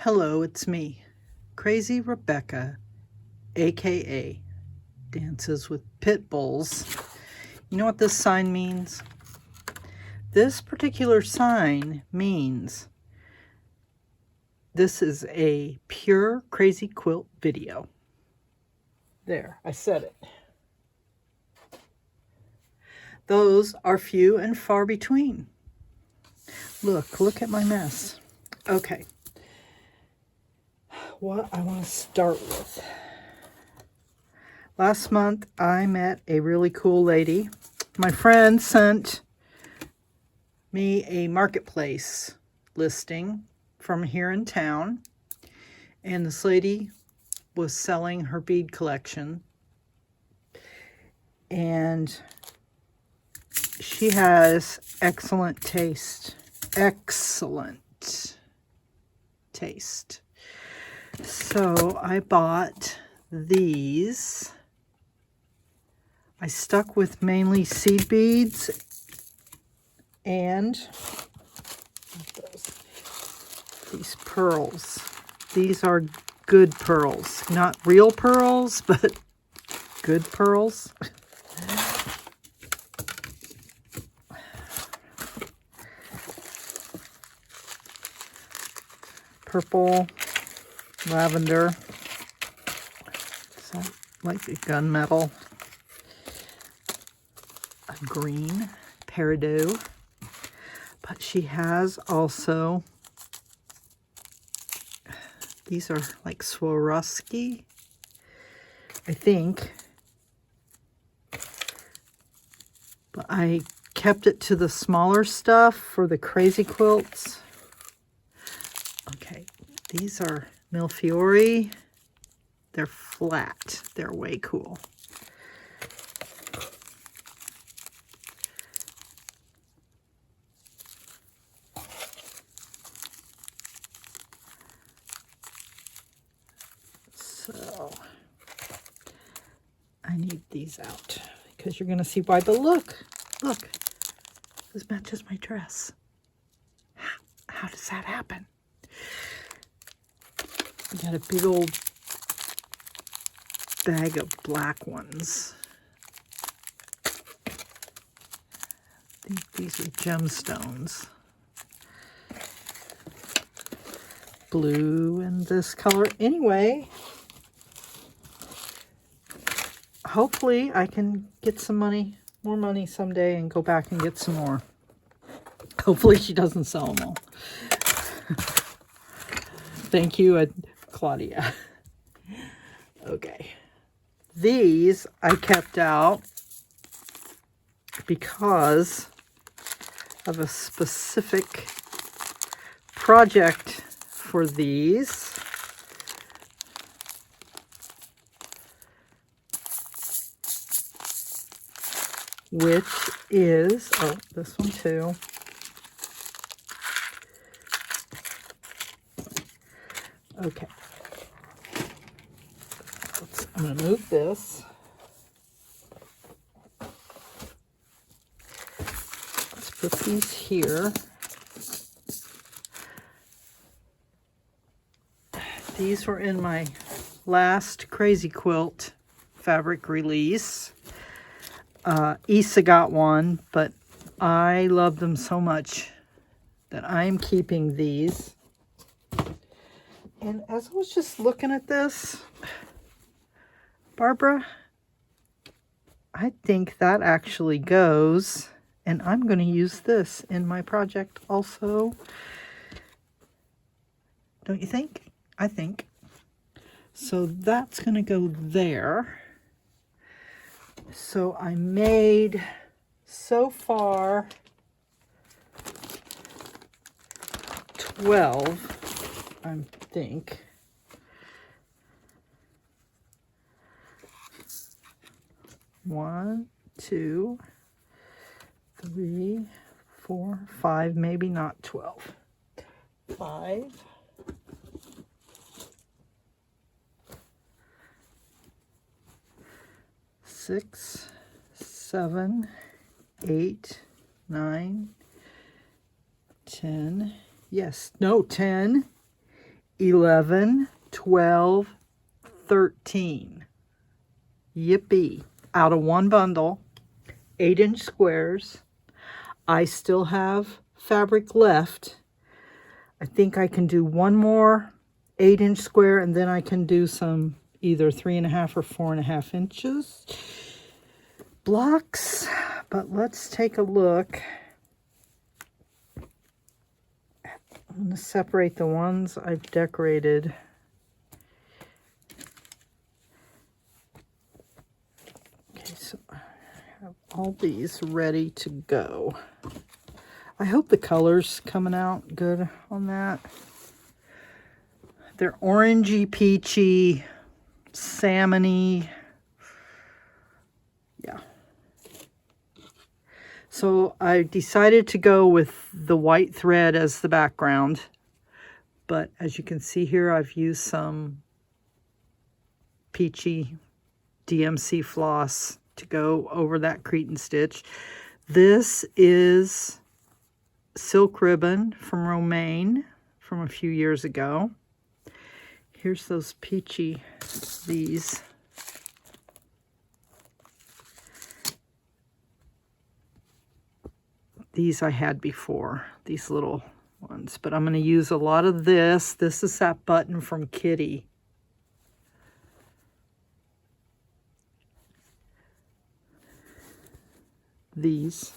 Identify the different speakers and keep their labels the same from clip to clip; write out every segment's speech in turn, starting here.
Speaker 1: Hello, it's me, Crazy Rebecca, aka Dances with Pitbulls. You know what this sign means? This particular sign means this is a pure crazy quilt video. There, I said it. Those are few and far between. Look at my mess. Okay. What I want to start with. Last month, I met a really cool lady. My friend sent me a marketplace listing from here in town. And this lady was selling her bead collection. And she has excellent taste. Excellent taste. So I bought these. I stuck with mainly seed beads and these pearls. These are good pearls. Not real pearls, but good pearls. Purple, lavender, so like a gunmetal, a green peridot, but she has also, these are like Swarovski, I think, but I kept it to the smaller stuff for the crazy quilts. Okay, these are Millefiori. They're flat. They're way cool. So, I need these out because you're going to see why. But look, this matches my dress. How does that happen? I got a big old bag of black ones. I think these are gemstones. Blue and this color. Anyway, hopefully I can get some money, more money someday and go back and get some more. Hopefully she doesn't sell them all. Thank you, Claudia. Okay. These I kept out because of a specific project for these. Which is, oh, this one too. Okay. I'm going to move this. Let's put these here. These were in my last crazy quilt fabric release. Issa got one, but I love them so much that I'm keeping these. And as I was just looking at this, Barbara, I think that actually goes, and I'm going to use this in my project also. Don't you think? I think. So that's going to go there. So I made, so far, 12, I think. One, two, three, 4, 5, maybe not 12. 5. 6, 7, 8, 9, 10. Yes, no, 10, 11, 12, 13. Yippee. Out of one bundle, 8-inch squares. I still have fabric left. I think I can do one more 8-inch square, and then I can do some either 3.5 or 4.5 inches blocks. But let's take a look. I'm going to separate the ones I've decorated. Okay, so I have all these ready to go. I hope the color's coming out good on that. They're orangey, peachy, salmony. Yeah. So I decided to go with the white thread as the background. But as you can see here, I've used some peachy DMC floss to go over that Cretan stitch. This is silk ribbon from Romaine from a few years ago. Here's those peachy, these. These I had before, these little ones, but I'm going to use a lot of this. This is that button from Kitty. These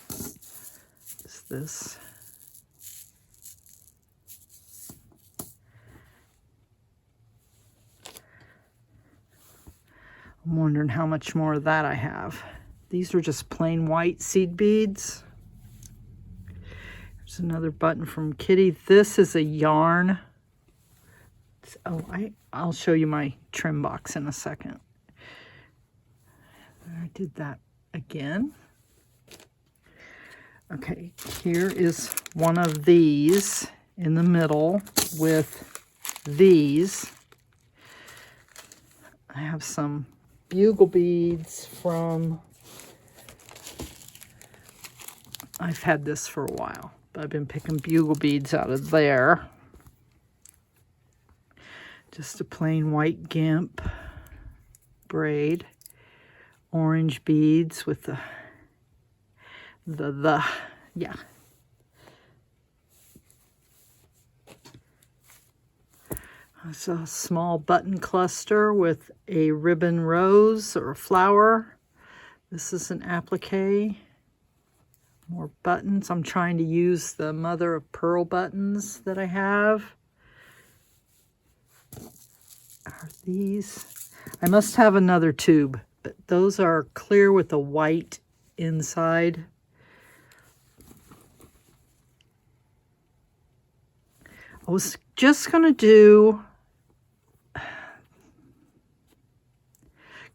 Speaker 1: is this. I'm wondering how much more of that I have. These are just plain white seed beads. There's another button from Kitty. This is a yarn. Oh, I'll show you my trim box in a second. I did that again. Okay, here is one of these in the middle with these. I have some bugle beads from, I've had this for a while, but I've been picking bugle beads out of there. Just a plain white gimp braid, orange beads with the yeah. It's a small button cluster with a ribbon rose or a flower. This is an applique. More buttons. I'm trying to use the mother of pearl buttons that I have. Are these? I must have another tube, but those are clear with a white inside. I was just going to do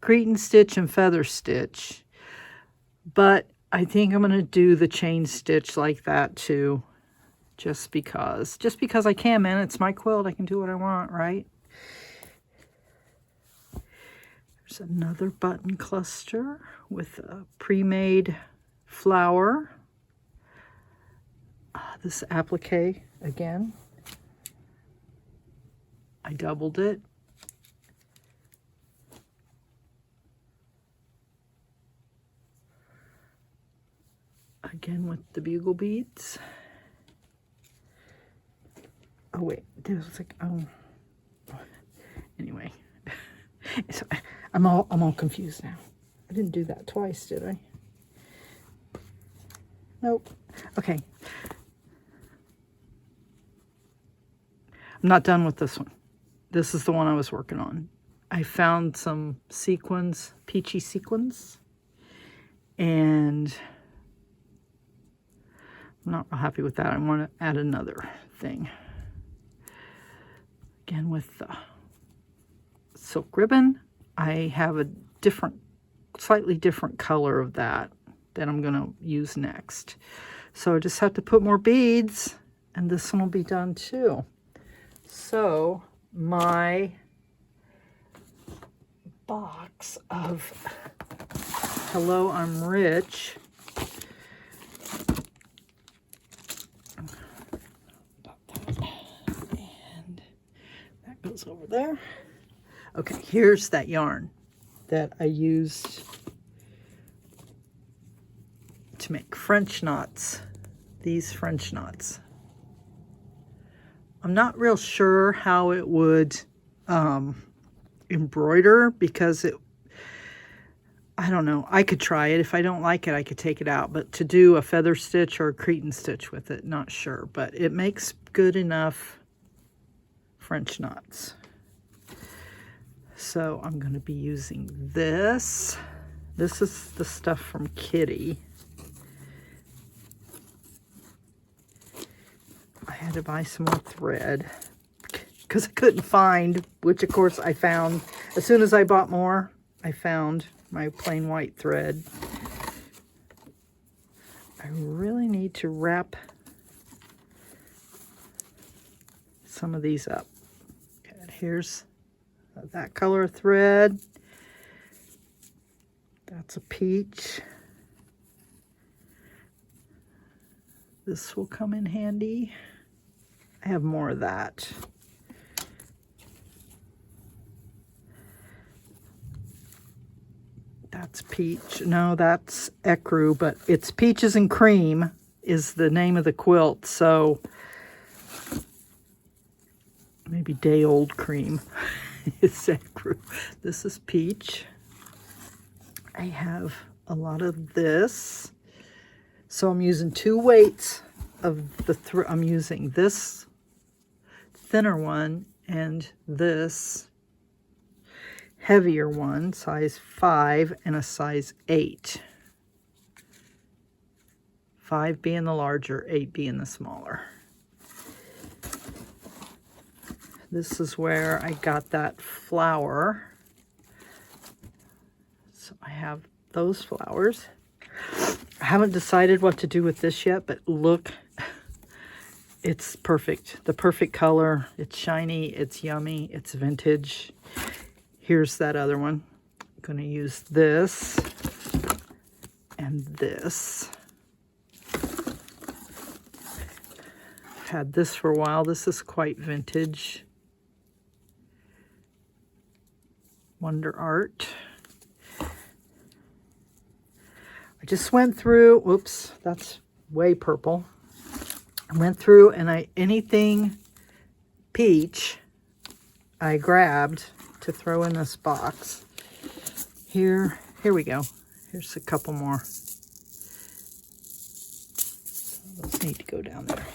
Speaker 1: Cretan stitch and feather stitch, but I think I'm going to do the chain stitch like that too, just because I can, man. It's my quilt. I can do what I want, right? There's another button cluster with a pre-made flower. This applique again. I doubled it. Again with the bugle beads. Oh wait, there was like, oh, anyway. So I'm all confused now. I didn't do that twice, did I? Nope. Okay. I'm not done with this one. This is the one I was working on. I found some sequins, peachy sequins, and I'm not real happy with that. I want to add another thing. Again with the silk ribbon. I have a slightly different color of that I'm going to use next. So I just have to put more beads, and this one will be done too. So my box of Hello, I'm Rich. And those over there. Okay, here's that yarn that I used to make French knots. These French knots. I'm not real sure how it would embroider, because I don't know. I could try it. If I don't like it, I could take it out. But to do a feather stitch or a Cretan stitch with it, not sure. But it makes good enough French knots. So I'm going to be using this. This is the stuff from Kitty. I had to buy some more thread because I couldn't find, which of course I found. As soon as I bought more, I found my plain white thread. I really need to wrap some of these up. Okay, here's that color thread. That's a peach. This will come in handy. I have more of that. That's peach. No, that's ecru, but it's Peaches and Cream is the name of the quilt. So maybe Day Old Cream is ecru. This is peach. I have a lot of this. So I'm using 2 weights of the I'm using this thinner one and this heavier one, size 5 and a size 8. 5 being the larger, 8 being the smaller. This is where I got that flower. So I have those flowers. I haven't decided what to do with this yet, but look, it's perfect. The perfect color. It's shiny, it's yummy, it's vintage. Here's that other one. I'm going to use this and this. I've had this for a while. This is quite vintage. Wonder Art. I just went through, whoops, that's way purple. I went through and anything peach, I grabbed to throw in this box. Here we go. Here's a couple more. Those need to go down there.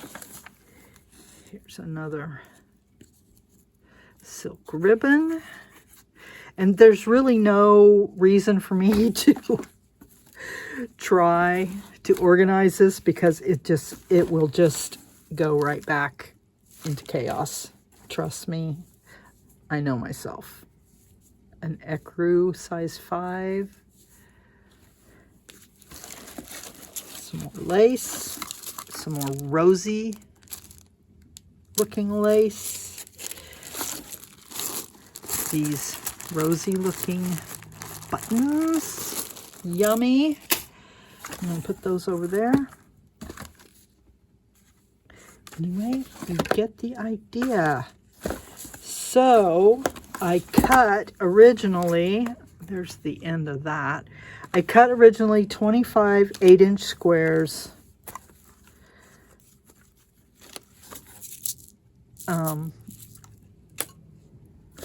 Speaker 1: Here's another silk ribbon. And there's really no reason for me to try to organize this, because it will just go right back into chaos. Trust me, I know myself. An ecru size 5. Some more lace. Some more rosy looking lace. These rosy looking buttons. Yummy. I'm going to put those over there. Anyway, you get the idea. So I cut originally, there's the end of that. I cut originally 25 8-inch squares.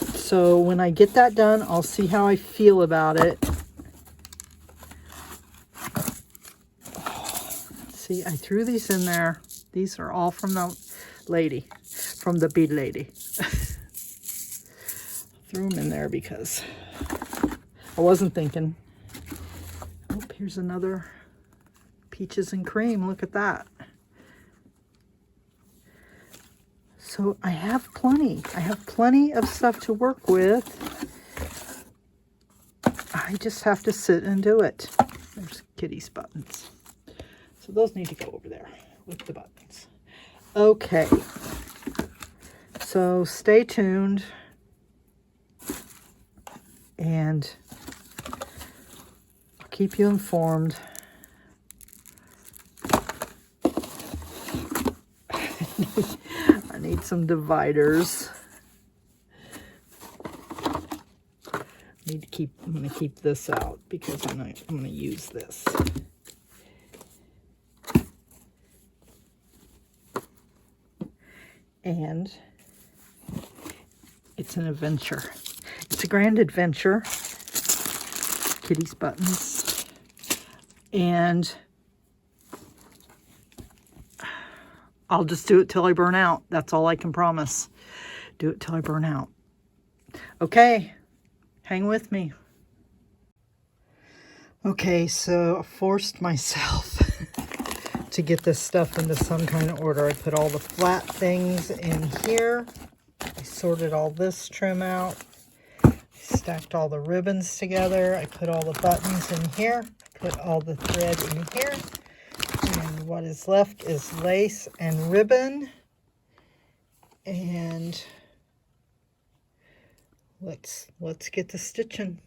Speaker 1: So when I get that done, I'll see how I feel about it. See, I threw these in there. These are all from the lady, from the bead lady. Threw them in there because I wasn't thinking. Oh, here's another Peaches and Cream. Look at that. So I have plenty. I have plenty of stuff to work with. I just have to sit and do it. There's Kitty's buttons. So those need to go over there with the buttons. Okay. So stay tuned. And I'll keep you informed. I need some dividers. gonna keep this out because I'm gonna use this. And it's an adventure. It's a grand adventure. Kitty's buttons. And I'll just do it till I burn out. That's all I can promise. Do it till I burn out. Okay, hang with me. Okay, so I forced myself to get this stuff into some kind of order. I put all the flat things in here. I sorted all this trim out. I stacked all the ribbons together. I put all the buttons in here. Put all the thread in here. And what is left is lace and ribbon. And let's get to stitching.